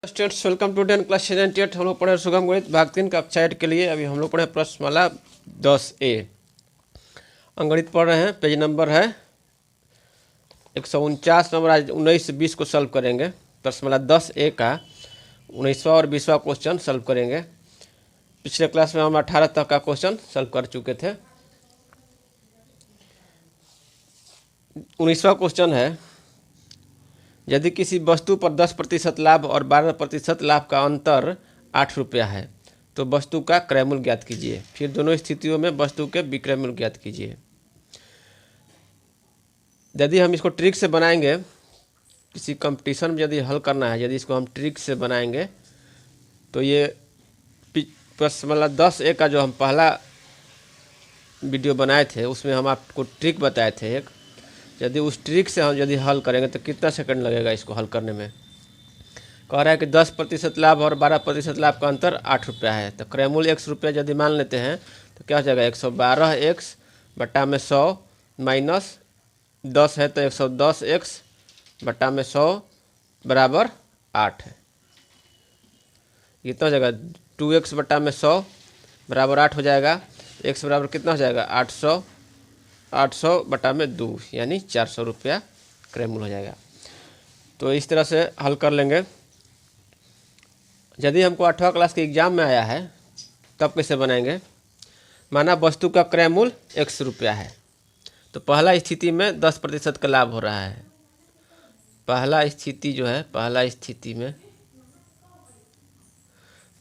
Students welcome to 10 class 78। हम लोग पढ़े सुगम गणित भाग 3 कक्षा 8 के लिए। अभी हम लोग पढ़े प्रश्नमाला 10A अंगणित पढ़ रहे हैं। पेज नंबर है 149 नंबर। आज 19 से 20 को सॉल्व करेंगे। प्रश्नमाला 10A का 19वां और 20वां क्वेश्चन सॉल्व करेंगे। पिछले क्लास में हम 18 तक का क्वेश्चन सॉल्व कर चुके थे। 19वां क्वेश्चन है, यदि किसी वस्तु पर 10% लाभ और 12% लाभ का अंतर 8 रुपया है तो वस्तु का क्रय मूल्य ज्ञात कीजिए। फिर दोनों स्थितियों में वस्तु के विक्रय मूल्य ज्ञात कीजिए। यदि हम इसको ट्रिक से बनाएंगे, किसी कंपटीशन में यदि हल करना है, यदि इसको हम ट्रिक से बनाएंगे तो ये प्रश्नमाला 10A का जो हम पहला वीडियो बनाए थे उसमें हम आपको ट्रिक बताए थे एक। यदि उस ट्रिक से हम यदि हल करेंगे तो कितना सेकंड लगेगा इसको हल करने में। कह रहा है कि 10% लाभ और 12% लाभ का अंतर 8 रुपया है। तो क्रय मूल्य x रुपया यदि मान लेते हैं तो क्या हो जाएगा, 112x बटा में 100 माइनस 10 है तो 110x बटा में 100 बराबर 8 है। कितना हो जाएगा, 2x बटा में 100 बराबर 8 हो जाएगा। x बराबर कितना हो जाएगा, 800 बटा में 2 यानी 400 रुपया क्रय मूल्य हो जाएगा। तो इस तरह से हल कर लेंगे। यदि हमको 8वां क्लास के एग्जाम में आया है तब कैसे बनाएंगे। माना वस्तु का क्रय मूल्य x रुपया है तो पहला स्थिति में 10% का लाभ हो रहा है। पहला स्थिति जो है, पहला स्थिति में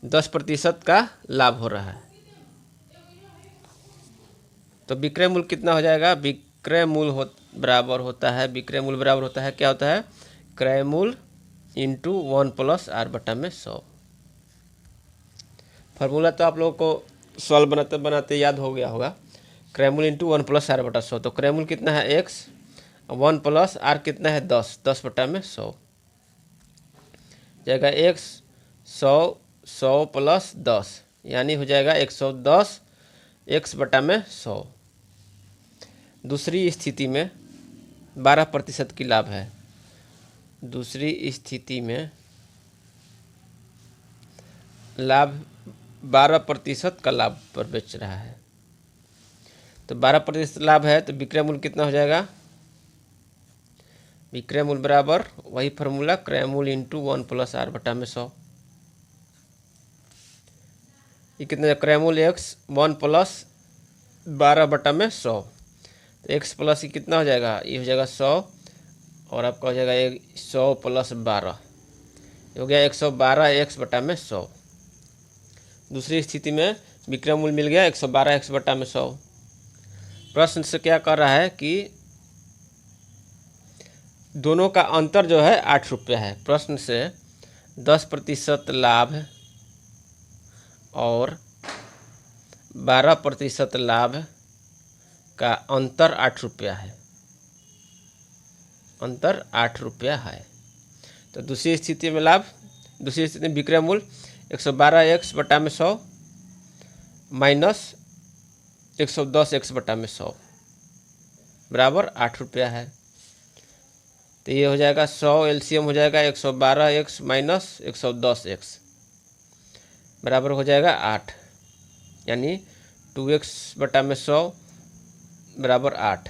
10% का लाभ हो रहा है तो विक्रय मूल्य कितना हो जाएगा। विक्रय मूल्य बराबर होता है, विक्रय मूल्य बराबर होता है, क्या होता है, क्रय मूल्य इंटू 1 प्लस आर बटा में 100। फार्मूला तो आप लोगों को सॉल्व बनाते बनाते याद हो गया होगा। क्रय मूल्य इंटू 1 प्लस आर बटा 100। तो क्रय मूल्य कितना है x, 1 प्लस आर कितना है 10 बटा में 100 जाएगा। x 100 प्लस 10 यानी हो जाएगा 110 x बटा में 100। दूसरी स्थिति में 12% की लाभ है। दूसरी स्थिति में लाभ 12% का लाभ पर बेच रहा है तो 12% लाभ है तो विक्रय मूल्य कितना हो जाएगा। विक्रय मूल्य बराबर वही फार्मूला, क्रय मूल्य इंटू 1 प्लस आर बटा में 100। ये कितना, क्रय मूल्य x 1 प्लस 12 बटा में 100 तो x प्लस ये कितना हो जाएगा, ये हो जाएगा 100 और आपका हो जाएगा 100 प्लस 12 हो गया 112x बटा में 100। दूसरी स्थिति में विक्रय मूल्य मिल गया 112x बटा में 100। प्रश्न से क्या कर रहा है कि दोनों का अंतर जो है 8 रुपया है। प्रश्न से 10% लाभ और 12% लाभ का अंतर 8 रुपया है, अंतर 8 रुपया है। तो दूसरी स्थिति में लाभ, दूसरी स्थिति में विक्रय मूल्य 112x बटा में 100 माइनस 110x बटा में 100 बराबर 8 रुपया है। तो ये हो जाएगा 100 एलसीएम हो जाएगा 112x माइनस 110x बराबर हो जाएगा 8 यानी 2x बटा में 100 बराबर 8।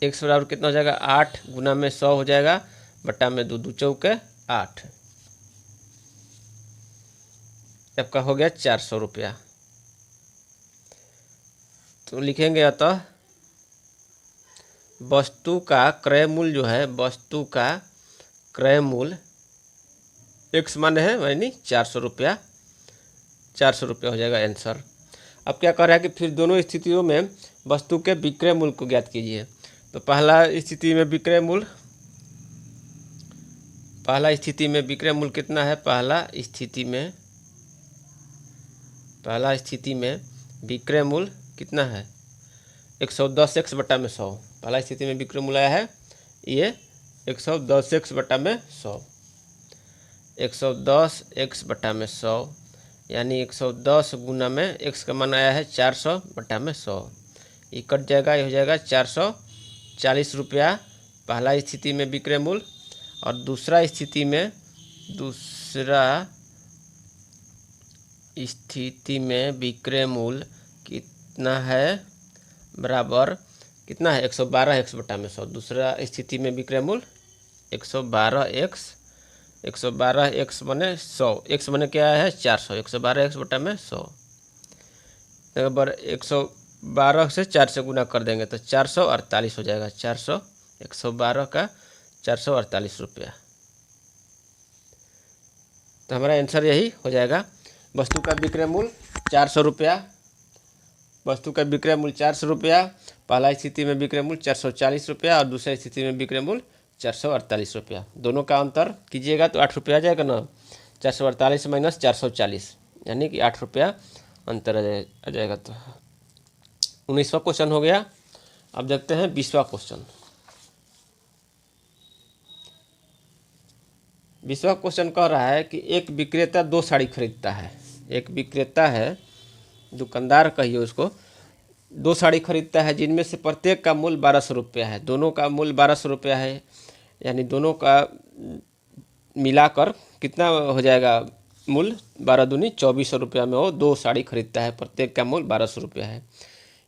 x बराबर कितना हो जाएगा, 8 गुना में 100 हो जाएगा बटा में 2, 2 चौके 8। आपका हो गया 400 रुपया। तो लिखेंगे अतः वस्तु का क्रय मूल्य जो है, वस्तु का क्रय मूल्य x मान है यानी 400 रुपया, 400 रुपया हो जाएगा आंसर। अब क्या कर रहा है कि फिर दोनों स्थितियों में वस्तु के विक्रय मूल्य को ज्ञात कीजिए। तो पहला स्थिति में विक्रय मूल्य, पहला स्थिति में विक्रय मूल्य कितना है, पहला स्थिति में विक्रय मूल्य कितना है 110x बटा में 100। पहला स्थिति में विक्रय मूल्य आया है ये 110x बटा में 100, 110x बटा में 100 यानी 110 गुना में x का मान आया है 400 बटा में 100। ये कट जाएगा, ये हो जाएगा 440 रुपया पहला स्थिति में विक्रय मूल्य। और दूसरा स्थिति में दूसरा स्थिति में विक्रय मूल्य कितना है बराबर कितना है 112x बटा में 100। दूसरा स्थिति में विक्रय मूल्य 112x 112x बने 100, x बने क्या है 400, 112x बटा में 100 बराबर 112 से 4 से गुना कर देंगे तो 448 हो जाएगा। 112 का 448 रुपया। तो हमारा आंसर यही हो जाएगा। वस्तु का विक्रय मूल्य 400 रुपया, वस्तु का विक्रय मूल्य 400 रुपया, पहला स्थिति में विक्रय मूल्य 440 रुपया और दूसरा स्थिति में विक्रय मूल्य 448 रुपया। दोनों का अंतर कीजिएगा तो 8 रुपया आ जाएगा ना। 448 माइनस 440 यानी कि 8 रुपया अंतर आ जाएगा। तो 19वां क्वेश्चन हो गया। अब देखते हैं 20वां क्वेश्चन। 20वां क्वेश्चन कह रहा है कि एक विक्रेता 2 साड़ी खरीदता है। एक विक्रेता है, दुकानदार कहिए उसको, 2 साड़ी खरीदता है जिनमें से प्रत्येक का मूल्य 1200 रुपया है। दोनों का मूल्य 1200 रुपया है, यानी दोनों का मिलाकर कितना हो जाएगा मूल्य 12 दूनी 2400 रुपया में वो 2 साड़ी खरीदता है। प्रत्येक का मूल्य 1200 रुपया है।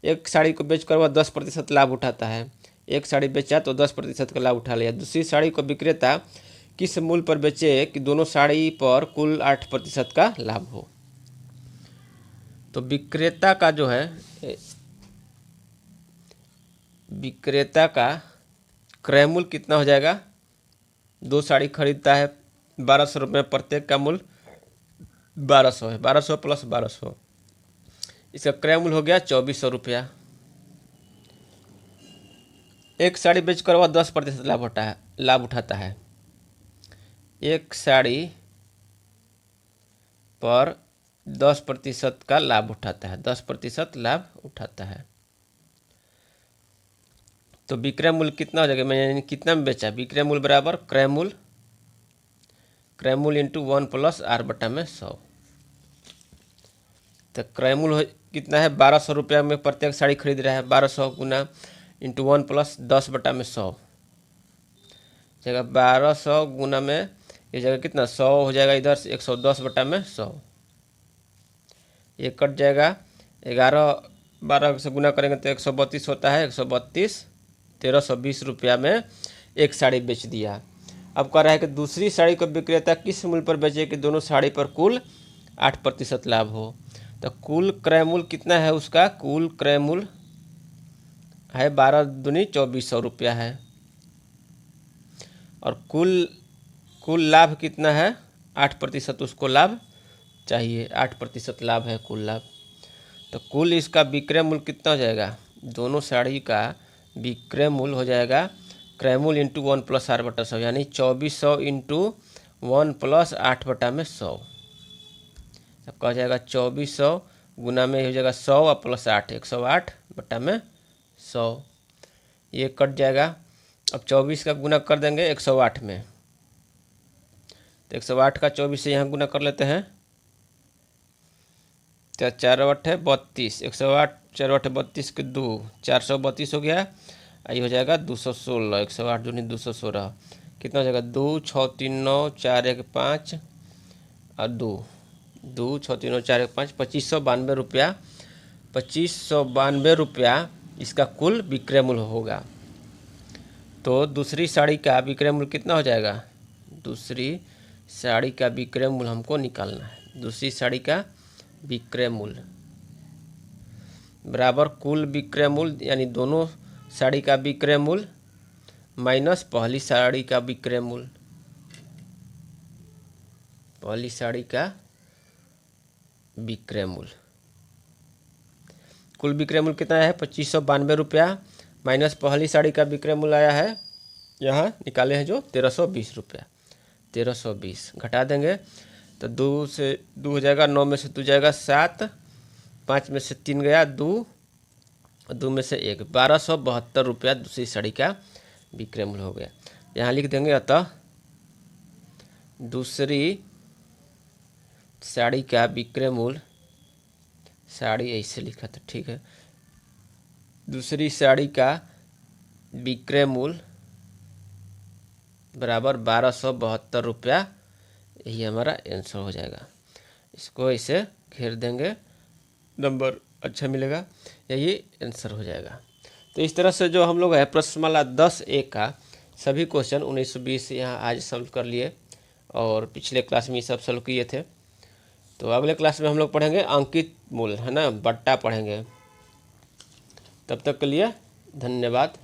एक साड़ी को बेचकर वह 10% लाभ उठाता है। एक साड़ी बेचा तो 10% का लाभ उठा लिया। दूसरी साड़ी को विक्रेता किस मूल्य पर बेचे कि दोनों साड़ी पर कुल 8% का लाभ हो। तो विक्रेता का जो है, विक्रेता का क्रय मूल्य कितना हो जाएगा। 2 साड़ी खरीदता है 1200 रुपये, प्रत्येक का मूल्य 1200 है। 1200 प्लस 1200, इसका क्रय मूल्य हो गया 2400 रुपया। एक साड़ी बेचकर वह 10% लाभ उठाता है। एक साड़ी पर 10% का लाभ उठाता है, 10% लाभ उठाता है। तो विक्रय मूल्य कितना हो जाएगा, मैंने कितना में बेचा, विक्रय मूल्य बराबर क्रय मूल्य इंटू 1 प्लस आर बटा में 100। तो क्रय मूल्य कितना है 1200 रुपया में प्रत्येक साड़ी खरीद रहा है। 1200 गुना इंटू 1 प्लस 10 बटा में 100 जगह 1200 गुना में ये जगह कितना 100 हो जाएगा, इधर से 110 बटा में 100। ये कट जाएगा, 11 12 से गुना करेंगे तो 132 होता है। 132 1320 रुपया में एक साड़ी बेच दिया। अब कह रहा है कि दूसरी साड़ी को विक्रेता किस मूल्य पर बेचे कि दोनों साड़ी पर कुल 8% लाभ हो। तो कुल क्रय मूल्य कितना है उसका, कुल क्रय मूल्य है 12 दूनी 2400 रुपया है और कुल लाभ कितना है 8%, उसको लाभ चाहिए। 8% लाभ है कुल लाभ। तो कुल इसका विक्रय मूल्य कितना हो जाएगा, दोनों साड़ी का विक्रय मूल्य हो जाएगा क्रय मूल्य इंटू 1 प्लस 8 बटा 100, यानी 2400 इंटू 1 प्लस 8 बटा में 100। अब कह जाएगा 2400 गुना में हो जाएगा 100 और प्लस 8 108 बटा में 100। ये कट जाएगा। अब 24 का गुना कर देंगे 108 में, तो 108 का 24 से यहाँ गुना कर लेते हैं तो 4 8 है 32, 108 4 8 32 के 2 432 हो गया। ये हो जाएगा 216, 108 दूनी 216 कितना हो जाएगा 2 6 3 9 4 1 5 और 2 6 3 9 4 1 5 2592 रुपया। 2592 रुपया इसका कुल विक्रय मूल्य होगा। तो दूसरी साड़ी का विक्रय मूल्य कितना हो जाएगा, दूसरी साड़ी का विक्रय मूल्य हमको निकालना है। दूसरी साड़ी का विक्रय मूल्य बराबर कुल विक्रय मूल्य, यानी दोनों साड़ी का विक्रय मूल्य माइनस पहली साड़ी का विक्रय मूल्य। पहली साड़ी का विक्रय मूल्य, कुल विक्रय मूल्य कितना है 2592 रुपया माइनस पहली साड़ी का विक्रय मूल्य आया है, यहाँ निकाले हैं जो 1320 रुपया। 1320 घटा देंगे तो 2 से 2 हो जाएगा, 9 में से 2 जाएगा 7, 5 में से 3 गया 2 और 2 में से 1, 1272 रुपया दूसरी साड़ी का विक्रय मूल्य हो गया। यहाँ लिख देंगे अतः दूसरी साड़ी का विक्रय मूल्य, साड़ी ऐसे लिखा था ठीक है, दूसरी साड़ी का विक्रय मूल्य बराबर 1272 रुपया यही हमारा आंसर हो जाएगा। इसको इसे घेर देंगे, नंबर अच्छा मिलेगा, यही आंसर हो जाएगा। तो इस तरह से जो हम लोग है प्रश्नमाला 10A का सभी क्वेश्चन 1920 यहाँ आज सॉल्व कर लिए और पिछले क्लास में ये सब सॉल्व किए थे। तो अगले क्लास में हम लोग पढ़ेंगे अंकित मूल, है ना, बट्टा पढ़ेंगे। तब तक के लिए धन्यवाद।